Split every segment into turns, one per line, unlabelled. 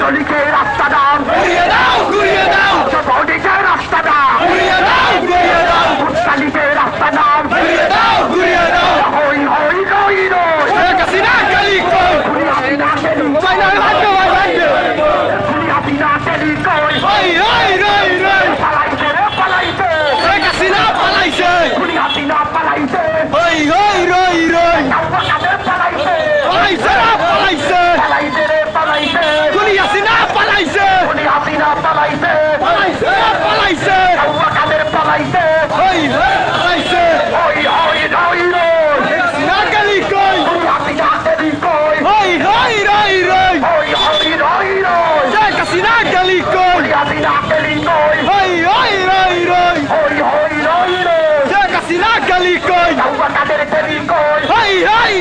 ছাত্রলীগের রাস্তা দাও
ঘুরিয়ে দাও
যুবলীগের রাস্তা দাও
ঘুরিয়ে দাও
মুসলিমের রাস্তা দাও
ঘুরিয়ে দাও
হই হই রই রই
শেখ হাসিনা গলি কই
খুনি হাসিনা গেলি
ভাই না লাগবে
খুনি হাসিনা গেলি কই
ওই
পালাইছে রে পালাইছে
শেখ হাসিনা পালাইছে
খুনি হাসিনা পালাইছে
ওই
কাদের পালাইছে
পালাইছে
পালাইছে রে পালাইছে
খুনি হাসিনা পালাইছে
খুনি হাসিনা পালাইছে
পালাইছে
কাদের পালাইছে
ওই পালাইছে
হই হই রই রই
শেখ হাসিনা গলি কই
খুনি হাসিনা গেলি কই
ওই
হই হই রই রই
শেখ হাসিনা গলি কই
খুনি হাসিনা গেলি কই
ওই
হই হই রই রই
শেখ হাসিনা গলি কই
কাদের গেলি কই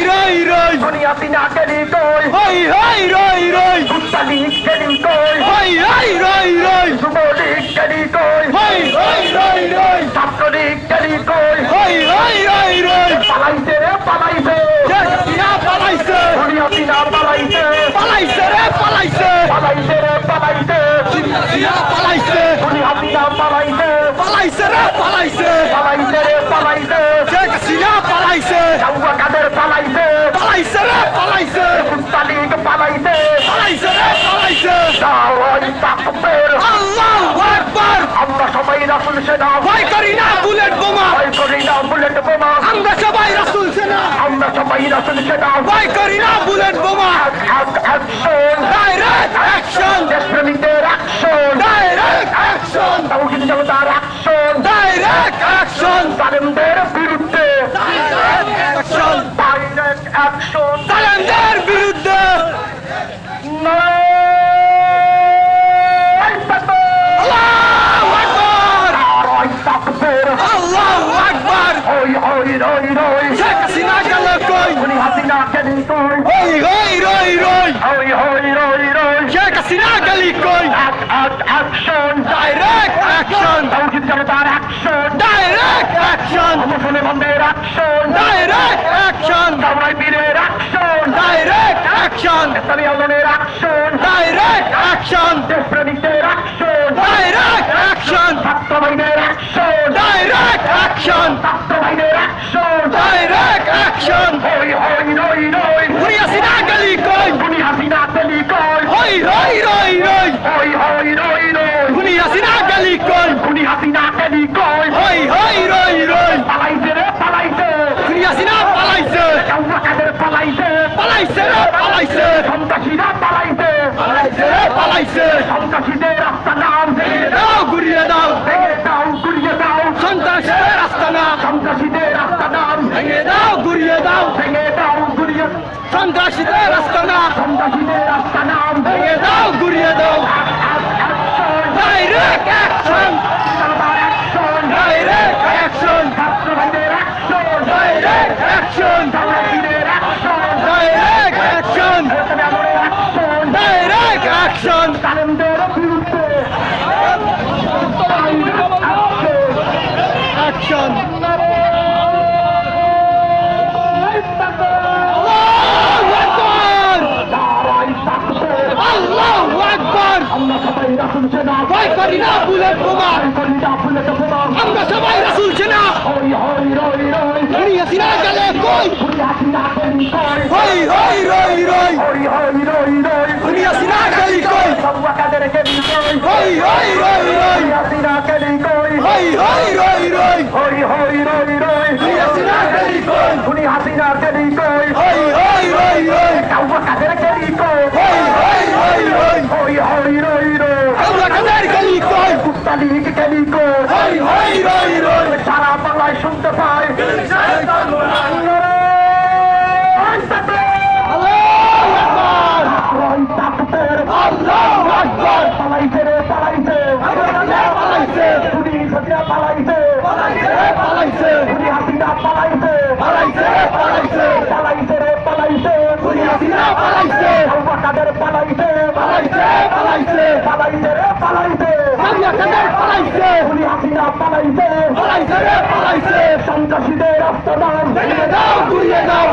রই
খুনি হাসিনা গেলি কই
রই
মুসলিম গেলি কই
রই
যুবলীগ গেলি কই
রই
ছাত্রলীগ গেলি কই
রই
পালাইছে রে পালাইছে
শেখ হাসিনা পালাইছে
খুনি হাসিনা পালাইছে
পালাইছে
পালাইছে রে পালাইছে
হাসিনা পালাইছে
খুনি হাসিনা পালাইছে
পালাইছে
পালাইছে রে পালাইছে
শেখ হাসিনা পালাইছে
কাদের পালাইছে
পালাইছে
মুসলিম পালাইছে
পালাইছে
দাওয়াই তাকবীর
আল্লাহু আকবার
আমরা সবাই রাসূল সেনা
ভয় করি না বুলেট বোমা
ভয় করি না বুলেট বোমা
আমরা সবাই রাসূল সেনা
আমরা সবাই রাসূল সেনা
ভয় করি না বুলেট বোমা
অ্যাকশন
ডাইরেক্ট অ্যাকশন
দেশপ্রেমীদের অ্যাকশন
ডাইরেক্ট অ্যাকশন
তাওহীদ জনতার অ্যাকশন
ডাইরেক্ট অ্যাকশন
জালেমদের বিরুদ্ধে
ডাইরেক্ট অ্যাকশন
ডাইরেক্ট অ্যাকশন
জালেমদের বিরুদ্ধে আল্লাহু আকবার আল্লাহু আকবার শেখ হাসিনা গেল কই ওই রই শেখ হাসিনা গেলি কই direct action direct action direct action direct action direct action direct action direct action direct action খুনি হাসিনা গেলি কই হই খুনি হাসিনা গেলি কই
খুনি হাসিনা গেলি কই
হই
পালাইছে রে পালাইছে
খুনি হাসিনা পালাইছে
কাদের পালাইছে
পালাইছে
সন্ত্রাসীরা পালাইছে
পালাইছে
সন্ত্রাসীদের রাস্তা নাম ভেঙে
ঘুরিয়ে দাও
গুড়িয়ে দাও
সন্ত্রাসীদের রাস্তা না
সন্ত্রাসীদের রাস্তা নাম
ভেঙে দাও ঘুরিয়ে দাও
গুড়িয়ে
সন্ত্রাসীদের রাস্তা না
সন্ত্রাসীদের রাস্তা নাম
ভেঙে দাও ঘুরিয়ে দাও ডাইরেক্ট অ্যাকশন ডাইরেক্ট অ্যাকশন
ছাত্রভাইদের অ্যাকশন
ডাইরেক্ট অ্যাকশন
সন্ত্রাসীদের action
direct action
action
direct action
কালেমদের বিরুদ্ধে
অ্যাকশন আল্লাহু আকবার
আমরা সবাই রাসূল সেনা
ভয় করি না বুলেট বোমা আমরা সবাই রাসূল সেনা খুনি হাসিনা গেলে কই হই খুনি হাসিনা গেলি কই হই খুনি হাসিনা গেলি কই
খুনি হাসিনা গেলি কই
কাদের গেলি কই আমরা কাদের গেলি কই
মুস্তালিক গেলি কই সারা বাংলায় শুনতে পাই
আল্লাহু আকবার
পালাইছে রে পালাইছে
পালাইছে
খুনি হাসিনা পালাইছে
পালাইছে
খুনি হাসিনা পালাইছে পালাইছে রে পালাইছে
খুনি হাসিনা পালাইছে
কাদের পালাইছে
পালাইছে
রে পালাইছে
আমরা কাদের পালাইছে
খুনি হাসিনা পালাইছে
পালাইছে
সন্ত্রাসীদের রাস্তা দাও
ভেঙে দাও ঘুরিয়ে দাও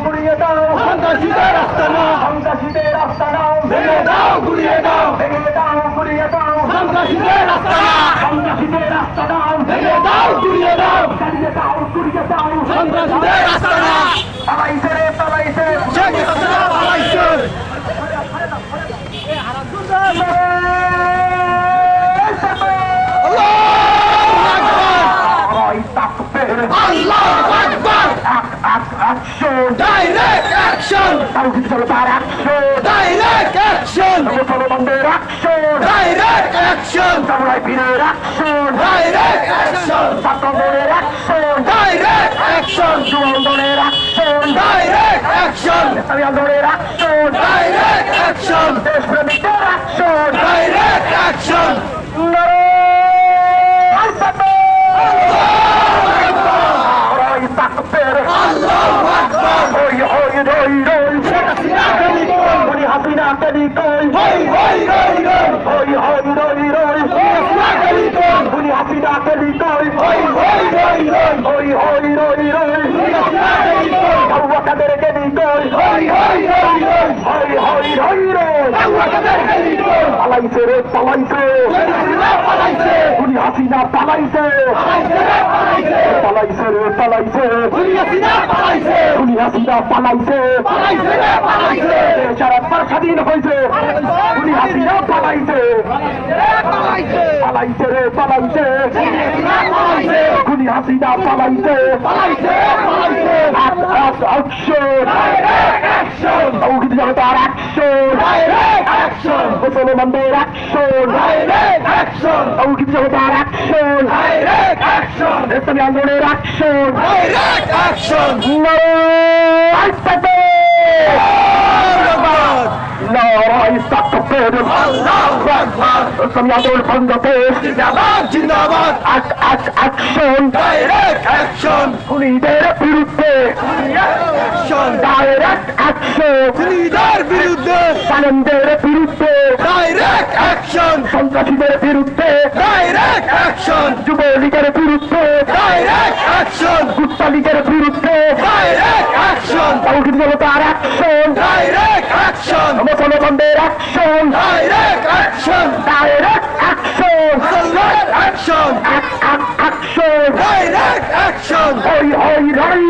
গুড়িয়ে দাও
সন্ত্রাসীদের রাস্তা না
সন্ত্রাসীদের আস্তানাও
ভেঙে দাও গুড়িয়ে দাও
ভেঙে দাও গুড়িয়ে দাও
সন্ত্রাসীদের আস্তানা
সন্ত্রাসীদের আস্তানাও
ভেঙে দাও গুড়িয়ে দাও
চালিয়ে দাও গুড়িয়ে দাও
সন্ত্রাসীদের আস্তানা
পালাইছে রে পালাইছে
শেখ হাসিনা পালাইছে আল্লাহু আকবার
অ্যাকশন
ডাইরেক্ট অ্যাকশন
তাওহীদ জনতার অ্যাকশন
ডাইরেক্ট অ্যাকশন
মুসলমানদের অ্যাকশন
ডাইরেক্ট অ্যাকশন
সামুরাই বীরের অ্যাকশন
ডাইরেক্ট অ্যাকশন
ছাত্রদের অ্যাকশন
ডাইরেক্ট অ্যাকশন
যুবদলের অ্যাকশন
ডাইরেক্ট অ্যাকশন
ইসলামী আন্দোলনের অ্যাকশন
ডাইরেক্ট অ্যাকশন
দেশপ্রেমিকদের অ্যাকশন
ডাইরেক্ট অ্যাকশন আল্লাহু আকবার
হাসিনা গলি কই
হই হই রই রই
হাসিনা গলি কই
হই হই রই রই
কাদের গলি কই
হই হই রই রই কাদের গলি কই
পালাইছে রে পালাইছে
পালাইছে
হাসিনা পালাইছে পালাইছে রে পালাইছে
হাসিনা পালাইছে
হাসিনা পালাইছে
পালাইছে রে পালাইছে
দেশের একবার স্বাধীন হয়েছে হাসিনা পালাইছে
পালাইছে
পালাইছে রে পালাইছে
পালাইছে
হাসিনা পালাইছে
পালাইছে পালাইছে
অ্যাকশন
অ্যাকশন
তাওহীদ জনতার অ্যাকশন
ডাইরেক্ট অ্যাকশন
মুসলমানদের অ্যাকশন
ডাইরেক্ট অ্যাকশন
তাওহীদ জনতার অ্যাকশন
ডাইরেক্ট অ্যাকশন
ইসলামী আন্দোলনের অ্যাকশন
ডাইরেক্ট অ্যাকশন
নারায় তাকবীর
আল্লাহু আকবার
ইসলামী আন্দোলন বাংলাদেশ
জিন্দাবাদ জিন্দাবাদ
অ্যাকশন
ডাইরেক্ট অ্যাকশন
খুনিদের বিরুদ্ধে
অ্যাকশন
ডাইরেক্ট অ্যাকশন
খুনিদের বিরুদ্ধে
সালেমদের বিরুদ্ধে
ডাইরেক্ট অ্যাকশন
সন্ত্রাসীদের বিরুদ্ধে
ডাইরেক্ট অ্যাকশন
যুবলীগের বিরুদ্ধে
ডাইরেক্ট অ্যাকশন
গুপ্তা লীগের বিরুদ্ধে
ডাইরেক্ট অ্যাকশন
তাওহীদ জনতার অ্যাকশন
ডাইরেক্ট অ্যাকশন
মুসলমানদের action
direct action
direct action
direct action
action
direct action
হই রই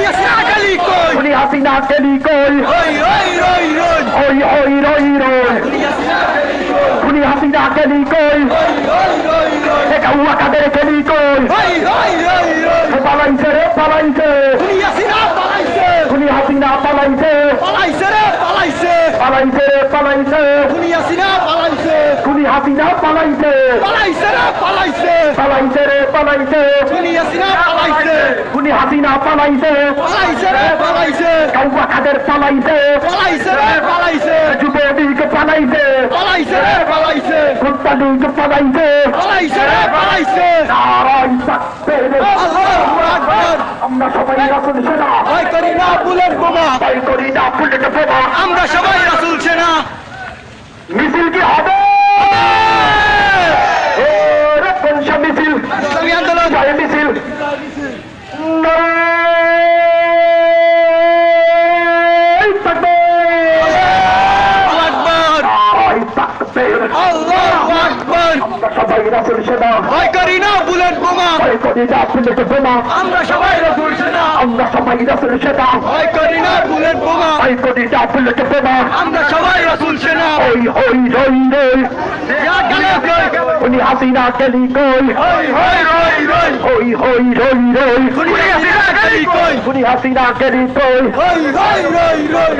হাসিনা গলি কই
হাসিনা গলি কই
হই হই রই রই
রই হাসিনা গলি কই
হই রই রই
কাউয়া কাদের গলি কই
হই হই রই রই
পালাইছে রে পালাইছে
হাসিনা পালাইছে
হাসিনা পালাইছে
পালাইছে রে পালাইছে
পালাইছে রে পালাইছে
হাসিনা পালাইছে
হাসিনা পালাইছে
পালাইছে রে পালাইছে
পালাইছে রে পালাইছে
হাসিনা পালাইছে
হাসিনা পালাইছে
পালাইছে রে পালাইছে
কাউয়া কাদের পালাইছে
পালাইছে রে পালাইছে
যুবলীগ পালাইছে
পালাইছে রে পালাইছে
গুপ্তা লীগ পালাইছে
পালাইছে রে পালাইছে
নারায় তাকবীর
আল্লাহু আকবার
আমরা সবাই রাসূল সেনা
ভয় করি না বুলেট বোমা
ভয় করি না বুলেট বোমা
আমরা সবাই রাসূল সেনা
মিছিল কি হবে রে পঞ্চা মিছিল
ইসলামী আন্দোলন
জয় মিছিল
আল্লাহু আকবার
আমরা সবাই রাসূল সেনা
ভয় করি না বুলেট বোমা
ভয় করি না বুলেট বোমা
আমরা সবাই রাসূল সেনা
আমরা সবাই রাসূল সেনা
ভয় করি না বুলেট বোমা
ভয় করি না বুলেট বোমা
আমরা সবাই রাসূল সেনা
হই রই হাসিনা গলি কই
হই হই রই রই
হাসিনা গলি কই হাসিনা গলি কই
হই হই রই রই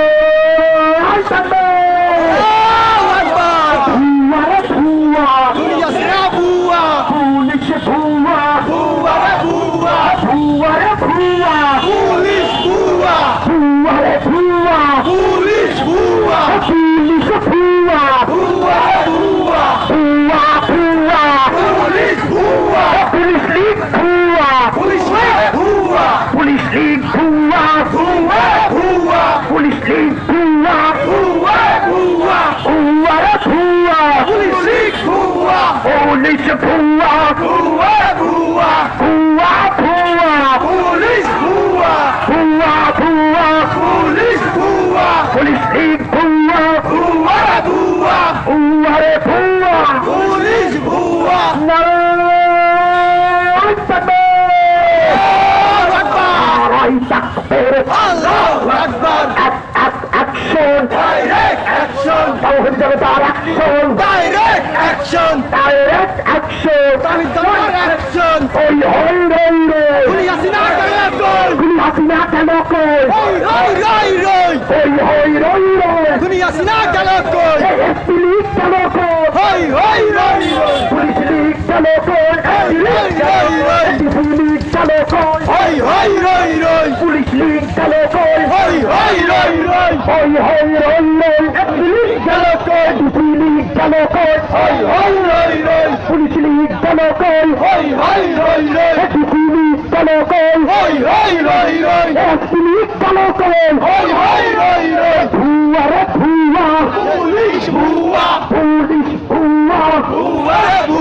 নারায় তাকবীর
আল্লাহু আকবার
ভুয়া
হাসিনা বুয়া
পুলিশ ভুয়া
বুয়া রে বুয়া
ভুয়া
পুলিশ বুয়া
রে ভুয়া
পুলিশ বুয়া
পুলিশ ভুয়া
বুয়া বুয়া পুলিশ বুয়া
পুলিশ লীগ ভুয়া
পুলিশ বুয়া
পুলিশ লীগ ভুয়া
বুয়া বুয়া
পুলিশ লীগ ভুয়া
বুয়া বুয়া
রে ভুয়া
পুলিশ বুয়া
পুলিশ ভুয়া
বুয়া বুয়া
ভুয়া
পুলিশ বুয়া
ভুয়া লীগ ভুয়া
ভুয়া ভুয়া
উয়ারে ভুয়া
পুলিশ ভুয়া
নারায়ণ তাকবীর নারায়ণ তাকবীর
আল্লাহু আকবার
অ্যাকশন
ডাইরেক্ট অ্যাকশন
তাওহীদ জনতার action
direct action
direct action
আমি তোমার অ্যাকশন
ওই হই রই রই
গুলি হাসিনা গেলে কই
গুলি হাসিনা কেন কই
ওই রই রই রই
ওই হই রই রই
গুলি হাসিনা গেলে কই
এসপি লীগ কেন কই
হই হই রই রই
পুলিশ লীগ কেন কই
রই রই রই
ডিসি লীগ কেন কই
হই হই রই রই
পুলিশ লীগ কেন কই
হই হই রই রই
হই হই রই রই এসপি লীগ কেন কই ডিসি লীগ কেন কই
হই হই রই রই
পুলিশ লীগ কেন কই
হই হই রই রই
ডিসি লীগ কেন কই
হই হই রই রই
এসপি লীগ কেন কই
হই হই রই রই
ভুয়া রে ভুয়া
পুলিশ ভুয়া